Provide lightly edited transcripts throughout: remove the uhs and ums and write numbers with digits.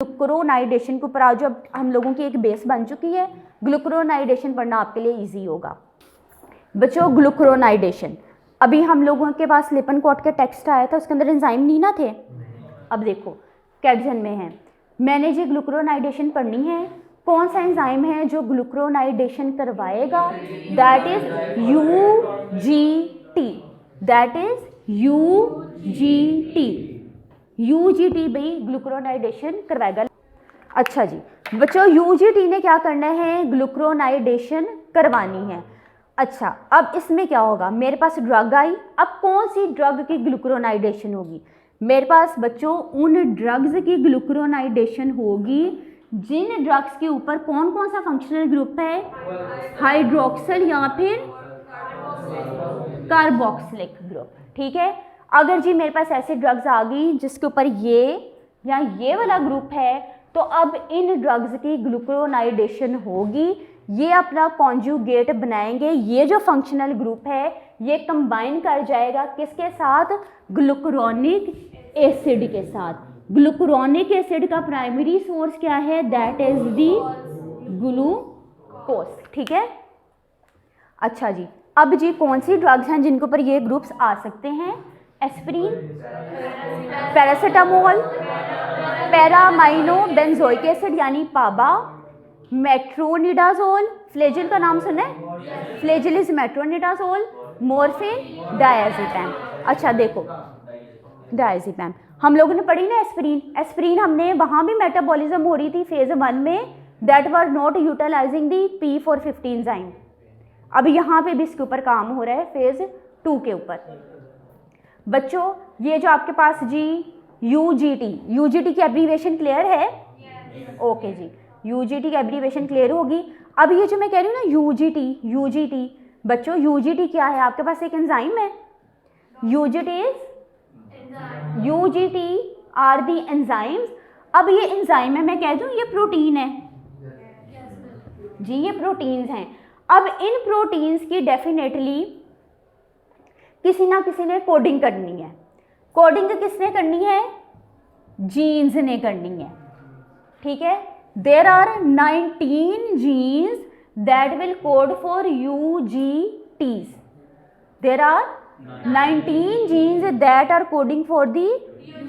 ग्लूक्रोनाइडेशन के ऊपर आज अब हम लोगों की एक बेस बन चुकी है। ग्लूक्रोनाइडेशन पढ़ना आपके लिए इजी होगा बच्चों। ग्लूक्रोनाइडेशन अभी हम लोगों के पास लिपनकोट का टेक्स्ट आया था, उसके अंदर एंजाइम नहीं ना थे। अब देखो कैप्शन में है, मैंने जी ग्लूक्रोनाइडेशन पढ़नी है। कौन सा एंजाइम है जो ग्लूक्रोनाइडेशन करवाएगा? That is UGT, that is UGT। UGT भाई ग्लूक्रोनाइडेशन करवाएगा। अच्छा जी बच्चों, UGT ने क्या करना है? ग्लूक्रोनाइडेशन करवानी है। अच्छा अब इसमें क्या होगा? मेरे पास ड्रग आई, अब कौन सी ड्रग की ग्लूक्रोनाइडेशन होगी? मेरे पास बच्चों उन ड्रग्स की ग्लूक्रोनाइडेशन होगी जिन ड्रग्स के ऊपर कौन कौन सा फंक्शनल ग्रुप है? हाइड्रोक्सिल या फिर कार्बोक्सिलिक ग्रुप। ठीक है, अगर जी मेरे पास ऐसी ड्रग्स आ गई जिसके ऊपर ये या ये वाला ग्रुप है, तो अब इन ड्रग्स की ग्लूक्रोनाइडेशन होगी। ये अपना कॉन्जुगेट बनाएंगे, ये जो फंक्शनल ग्रुप है ये कंबाइन कर जाएगा किसके साथ? ग्लूक्रोनिक एसिड के साथ। ग्लूक्रोनिक एसिड का प्राइमरी सोर्स क्या है? That is the glucose. ठीक है, अच्छा जी अब जी कौन सी ड्रग्स हैं जिनके ऊपर ये ग्रुप्स आ सकते हैं? Aspirin, paracetamol, para-amino benzoic acid यानी पाबा, मेट्रोनिडाजोल, फ्लेजिल का नाम सुना है? फ्लेजिल मेट्रोनिडाजोल, मॉर्फिन, डायazepam। अच्छा देखो डायazepam हम लोगों ने पढ़ी ना एस्पिरिन। एस्पिरिन हमने वहाँ भी मेटाबॉलिज्म हो रही थी फेज 1 में, that were not utilising the P450 enzyme. अब यहाँ पे भी इसके ऊपर काम हो रहा है फेज 2 के ऊपर। बच्चों ये जो आपके पास जी UGT की एब्रीवेशन क्लियर है? ओके जी, UGT की एब्रीवेशन क्लियर होगी। अब ये जो मैं कह रही हूँ ना UGT बच्चों UGT क्या है? आपके पास एक एंजाइम है। UGT are the enzymes. अब ये एंजाइम है, मैं कह दूँ ये प्रोटीन है जी, ये प्रोटीन्स हैं। अब इन प्रोटीन्स की डेफिनेटली किसी ना किसी ने कोडिंग करनी है। कोडिंग किसने करनी है? जीन्स ने करनी है। ठीक है, there are 19 genes that will code for UGTs। There are 19 genes that are coding for the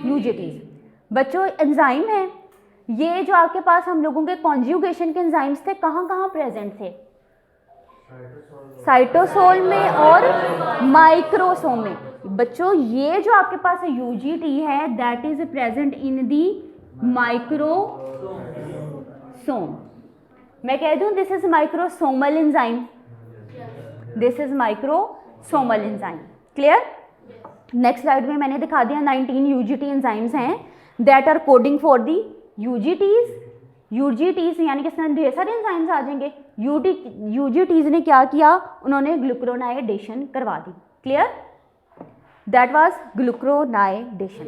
UGTs। बच्चों एंजाइम है ये जो आपके पास हम लोगों के कॉन्जुगेशन के एंजाइम्स थे, कहाँ कहाँ प्रेजेंट थे? साइटोसोल में और माइक्रोसोम में। बच्चों ये जो आपके पास UGT है that is present in the microsome. मैं कह दूं this is microsomal enzyme, this is microsomal enzyme. Clear? Next slide में मैंने दिखा दिया 19 UGT एंजाइम्स हैं that are coding for the UGTs यानी कि इसमें ढेर सारे एंजाइम्स आ जाएंगे। UGTs ने क्या किया? उन्होंने ग्लूक्रोनाइडेशन करवा दी। क्लियर? That was ग्लूक्रोनाइडेशन।